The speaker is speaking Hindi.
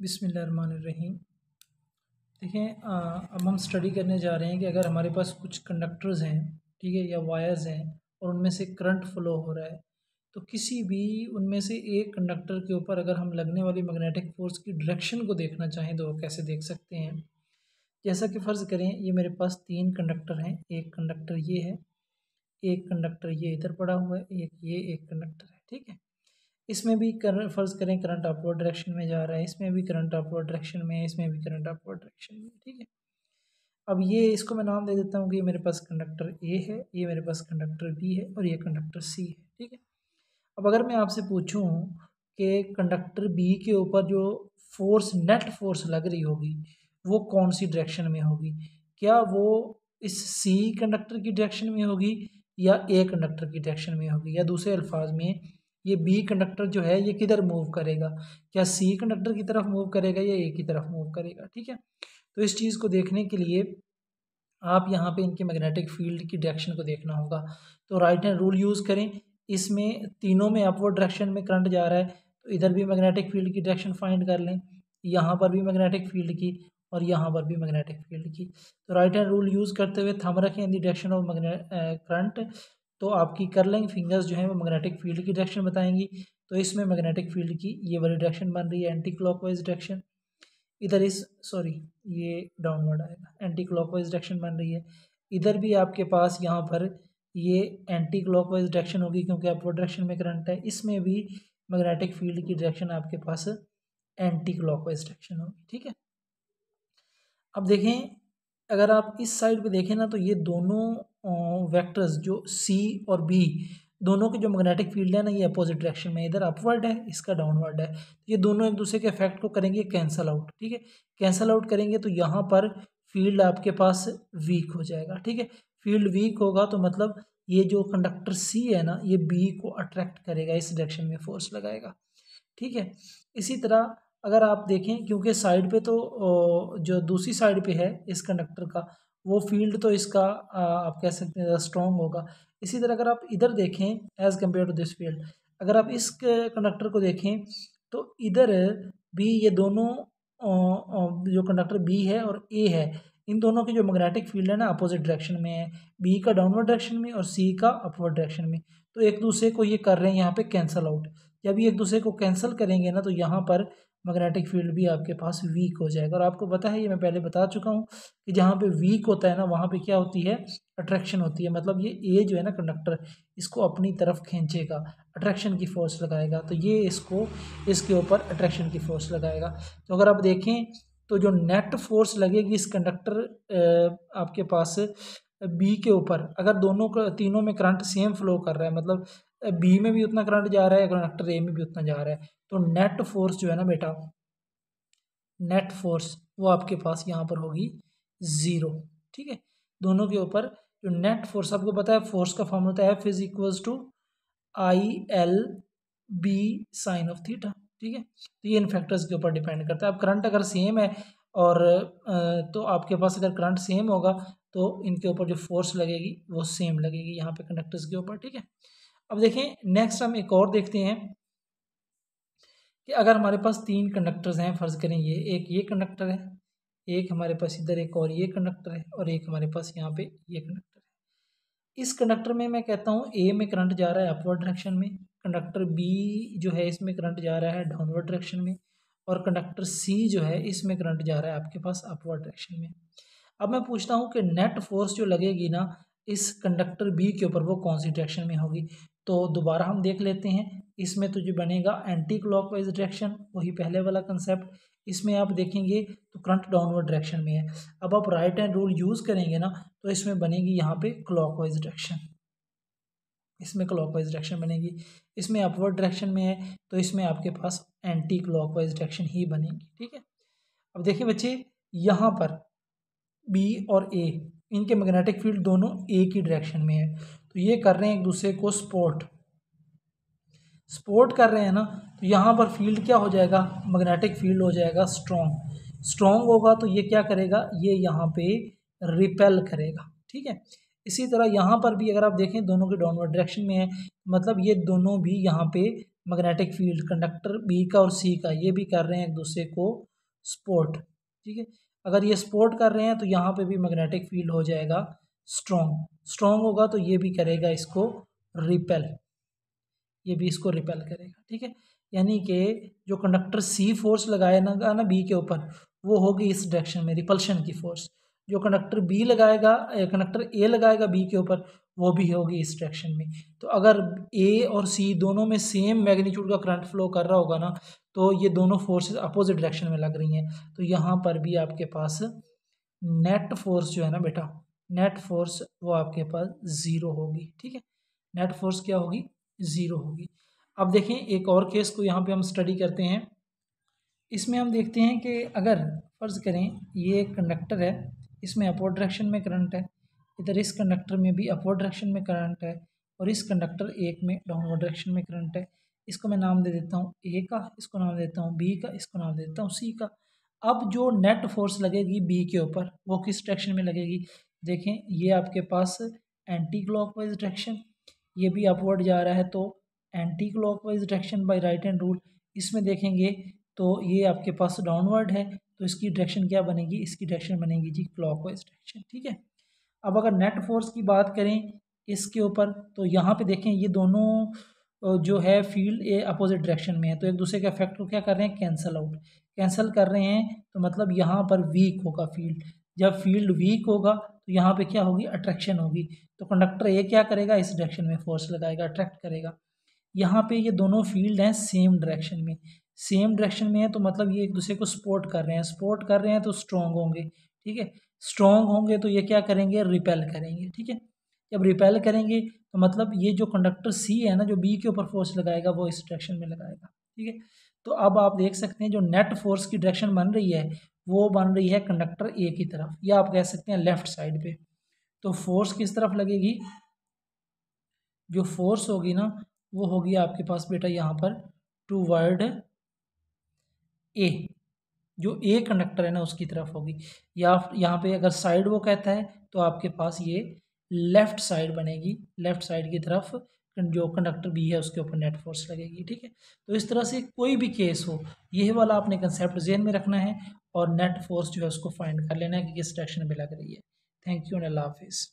बिस्मिल्लाहिर्रहमानिर्रहीम। देखें, अब हम स्टडी करने जा रहे हैं कि अगर हमारे पास कुछ कंडक्टर्स हैं, ठीक है, या वायर्स हैं और उनमें से करंट फ्लो हो रहा है, तो किसी भी उनमें से एक कंडक्टर के ऊपर अगर हम लगने वाली मैग्नेटिक फोर्स की डायरेक्शन को देखना चाहें तो वो कैसे देख सकते हैं। जैसा कि फ़र्ज़ करें ये मेरे पास 3 कंडक्टर हैं, एक कंडक्टर ये है, एक कंडक्टर ये इधर पड़ा हुआ है, एक कंडक्टर है, ठीक है। इसमें भी फ़र्ज़ करें करंट अपवर्ड डायरेक्शन में जा रहा है, इसमें भी करंट अपवर्ड डायरेक्शन में है, इसमें भी करंट अपवर्ड डायरेक्शन में, ठीक है। अब ये इसको मैं नाम दे देता हूँ कि ये मेरे पास कंडक्टर ए है, ये मेरे पास कंडक्टर बी है और ये कंडक्टर सी है, ठीक है। अब अगर मैं आपसे पूछूँ कि कंडक्टर बी के ऊपर जो फोर्स नेट फोर्स लग रही होगी वो कौन सी डायरेक्शन में होगी, क्या वो इस सी कंडक्टर की डायरेक्शन में होगी या ए कंडक्टर की डायरेक्शन में होगी, या दूसरे अल्फाज में ये बी कंडक्टर जो है ये किधर मूव करेगा, क्या सी कंडक्टर की तरफ मूव करेगा या ए की तरफ मूव करेगा, ठीक है। तो इस चीज़ को देखने के लिए आप यहाँ पे इनके मैग्नेटिक फील्ड की डायरेक्शन को देखना होगा। तो राइट हैंड रूल यूज़ करें, इसमें तीनों में अपवर्ड डायरेक्शन में करंट जा रहा है तो इधर भी मैग्नेटिक फील्ड की डायरेक्शन फाइंड कर लें, यहाँ पर भी मैग्नेटिक फील्ड की और यहाँ पर भी मैग्नेटिक फील्ड की। तो राइट हैंड रूल यूज़ करते हुए थंब रखें in the direction of current, तो आपकी कर्लिंग फिंगर्स जो हैं वो मैग्नेटिक फील्ड की डायरेक्शन बताएंगी। तो इसमें मैग्नेटिक फील्ड की ये वाली डायरेक्शन बन रही है एंटी क्लॉकवाइज डायरेक्शन, इधर इस सॉरी ये डाउनवर्ड आएगा, एंटी क्लॉकवाइज डायरेक्शन बन रही है। इधर भी आपके पास यहाँ पर ये एंटी क्लॉकवाइज डायरेक्शन होगी क्योंकि अपवर्ड डायरेक्शन में करंट है। इसमें भी मैग्नेटिक फील्ड की डायरेक्शन आपके पास एंटी क्लॉकवाइज डायरेक्शन होगी, ठीक है। अब देखें, अगर आप इस साइड पे देखें ना तो ये दोनों वेक्टर्स जो सी और बी दोनों के जो मैग्नेटिक फील्ड है ना ये अपोजिट डायरेक्शन में, इधर अपवर्ड है इसका डाउनवर्ड है, तो ये दोनों एक दूसरे के इफेक्ट को करेंगे कैंसल आउट, ठीक है। कैंसल आउट करेंगे तो यहाँ पर फील्ड आपके पास वीक हो जाएगा, ठीक है। फील्ड वीक होगा तो मतलब ये जो कंडक्टर सी है ना ये बी को अट्रैक्ट करेगा, इस डायरेक्शन में फोर्स लगाएगा, ठीक है। इसी तरह अगर आप देखें क्योंकि साइड पे तो जो दूसरी साइड पे है इस कंडक्टर का वो फील्ड तो इसका आप कह सकते हैं ज़्यादा स्ट्रॉन्ग होगा। इसी तरह अगर आप इधर देखें as compare to this field, अगर आप इस कंडक्टर को देखें तो इधर भी ये दोनों जो कंडक्टर बी है और ए है इन दोनों के जो मैग्नेटिक फील्ड है ना अपोजिट डायरेक्शन में है, बी का डाउनवर्ड डायरेक्शन में और सी का अपवर्ड डायरेक्शन में। तो एक दूसरे को ये कर रहे हैं यहाँ पे कैंसल आउट, जब ये एक दूसरे को कैंसिल करेंगे ना तो यहाँ पर मैग्नेटिक फील्ड भी आपके पास वीक हो जाएगा। और आपको पता है ये मैं पहले बता चुका हूँ कि जहाँ पे वीक होता है ना वहाँ पे क्या होती है, अट्रैक्शन होती है, मतलब ये जो है ना कंडक्टर इसको अपनी तरफ खींचेगा, अट्रैक्शन की फोर्स लगाएगा, तो ये इसको इसके ऊपर अट्रैक्शन की फोर्स लगाएगा। तो अगर आप देखें तो जो नेट फोर्स लगेगी इस कंडक्टर आपके पास बी के ऊपर, अगर दोनों का तीनों में करंट सेम फ्लो कर रहा है, मतलब बी में भी उतना करंट जा रहा है, कंडक्टर ए में भी उतना जा रहा है, तो नेट फोर्स जो है ना बेटा, नेट फोर्स वो आपके पास यहाँ पर होगी 0, ठीक है। दोनों के ऊपर जो नेट फोर्स, आपको पता है फोर्स का फॉर्मूला होता है F is equals to IL B sine of theta, ठीक है। तो ये इन फैक्टर्स के ऊपर डिपेंड करता है। अब करंट अगर सेम है और तो आपके पास अगर करंट सेम होगा तो इनके ऊपर जो फोर्स लगेगी वो सेम लगेगी यहाँ पे कंडक्टर्स के ऊपर, ठीक है। अब देखें नेक्स्ट हम एक और देखते हैं कि अगर हमारे पास 3 कंडक्टर्स हैं, फ़र्ज़ करें ये कंडक्टर है, एक हमारे पास इधर एक और ये कंडक्टर है और एक हमारे पास यहाँ पे ये कंडक्टर है। इस कंडक्टर में मैं कहता हूँ ए में करंट जा रहा है अपवर्ड डायरेक्शन में, कंडक्टर बी जो है इसमें करंट जा रहा है डाउनवर्ड डायरेक्शन में और कंडक्टर सी जो है इसमें करंट जा रहा है आपके पास अपवर्ड डायरेक्शन में। अब मैं पूछता हूँ कि नेट फोर्स जो लगेगी ना इस कंडक्टर बी के ऊपर वो कौन सी डायरेक्शन में होगी। तो दोबारा हम देख लेते हैं, इसमें तो जो बनेगा एंटी क्लॉकवाइज डायरेक्शन, वही पहले वाला कंसेप्ट। इसमें आप देखेंगे तो करंट डाउनवर्ड डायरेक्शन में है। अब आप राइट हैंड रूल यूज़ करेंगे ना तो इसमें बनेगी यहाँ पे क्लॉकवाइज डायरेक्शन, इसमें क्लॉकवाइज डायरेक्शन बनेगी। इसमें अपवर्ड डायरेक्शन में है तो इसमें आपके पास एंटी क्लॉकवाइज डायरेक्शन ही बनेगी, ठीक है। अब देखिए बच्चे, यहाँ पर बी और ए इनके मैग्नेटिक फील्ड दोनों एक ही डायरेक्शन में है, तो ये कर रहे हैं एक दूसरे को सपोर्ट कर रहे हैं ना, तो यहाँ पर फील्ड क्या हो जाएगा, मैग्नेटिक फील्ड हो जाएगा स्ट्रॉन्ग होगा, तो ये क्या करेगा, ये यहाँ पे रिपेल करेगा, ठीक है। इसी तरह यहाँ पर भी अगर आप देखें दोनों के डाउनवर्ड डायरेक्शन में है, मतलब ये दोनों भी यहाँ पे मैग्नेटिक फील्ड कंडक्टर बी का और सी का ये भी कर रहे हैं एक दूसरे को सपोर्ट, ठीक है। अगर ये सपोर्ट कर रहे हैं तो यहाँ पे भी मैग्नेटिक फील्ड हो जाएगा स्ट्रॉन्ग, स्ट्रॉन्ग होगा तो ये भी करेगा इसको रिपेल, ये भी इसको रिपेल करेगा, ठीक है। यानी कि जो कंडक्टर सी फोर्स लगाएगा ना बी के ऊपर, वो होगी इस डायरेक्शन में रिपल्शन की फोर्स। जो कंडक्टर बी लगाएगा, कंडक्टर ए लगाएगा बी के ऊपर, वो भी होगी इस डायरेक्शन में। तो अगर ए और सी दोनों में सेम मैग्नीट्यूड का करंट फ्लो कर रहा होगा ना, तो ये दोनों फोर्सेस अपोजिट डायरेक्शन में लग रही हैं, तो यहाँ पर भी आपके पास नेट फोर्स जो है ना बेटा, नेट फोर्स वो आपके पास ज़ीरो होगी, ठीक है। नेट फोर्स क्या होगी, ज़ीरो होगी। अब देखें एक और केस को यहाँ पे हम स्टडी करते हैं। इसमें हम देखते हैं कि अगर फ़र्ज़ करें ये एक कंडक्टर है, इसमें अपवर्ड डायरेक्शन में करंट है, इधर इस कंडक्टर में भी अपवर्ड डायरेक्शन में करंट है, और इस कंडक्टर एक में डाउनवर्ड डायरेक्शन में करंट है। इसको मैं नाम दे देता हूँ ए का, इसको नाम दे देता हूँ बी का, इसको नाम दे देता हूँ सी का। अब जो नेट फोर्स लगेगी बी के ऊपर वो किस डायरेक्शन में लगेगी, देखें ये आपके पास एंटी क्लॉकवाइज डायरेक्शन, ये भी अपवर्ड जा रहा है तो anti clockwise direction by right hand rule. इसमें देखेंगे तो ये आपके पास डाउनवर्ड है, तो इसकी डायरेक्शन क्या बनेगी, इसकी डायरेक्शन बनेगी जी क्लॉकवाइज डायरेक्शन, ठीक है। अब अगर नेट फोर्स की बात करें इसके ऊपर, तो यहाँ पे देखें ये दोनों जो है फील्ड ए अपोजिट डायरेक्शन में है, तो एक दूसरे के इफेक्ट को क्या कर रहे हैं, कैंसल आउट, कैंसल कर रहे हैं, तो मतलब यहाँ पर वीक होगा फील्ड। जब फील्ड वीक होगा तो यहाँ पे क्या होगी, अट्रैक्शन होगी, तो कंडक्टर ए क्या करेगा, इस डायरेक्शन में फोर्स लगाएगा, अट्रैक्ट करेगा। यहाँ पे ये दोनों फील्ड हैं सेम डायरेक्शन में, सेम डायरेक्शन में है तो मतलब ये एक दूसरे को सपोर्ट कर रहे हैं, सपोर्ट कर रहे हैं तो स्ट्रॉन्ग होंगे, ठीक है। स्ट्रॉन्ग होंगे तो ये क्या करेंगे, रिपेल करेंगे, ठीक है। जब रिपेल करेंगे तो मतलब ये जो कंडक्टर सी है ना, जो बी के ऊपर फोर्स लगाएगा वो इस डायरेक्शन में लगाएगा, ठीक है। तो अब आप देख सकते हैं जो नेट फोर्स की डायरेक्शन बन रही है वो बन रही है कंडक्टर ए की तरफ, या आप कह सकते हैं लेफ्ट साइड पे। तो फोर्स किस तरफ लगेगी, जो फोर्स होगी ना वो होगी आपके पास बेटा यहाँ पर टूवर्ड ए, जो ए कंडक्टर है ना उसकी तरफ होगी, या यहाँ पे अगर साइड वो कहता है तो आपके पास ये लेफ्ट साइड बनेगी, लेफ्ट साइड की तरफ जो कंडक्टर बी है उसके ऊपर नेट फोर्स लगेगी, ठीक है। तो इस तरह से कोई भी केस हो, यही वाला आपने कंसेप्ट ज़हन में रखना है और नेट फोर्स जो है उसको फाइंड कर लेना है कि किस डायरेक्शन में लग रही है। थैंक यू एंड अल्लाह हाफिज़।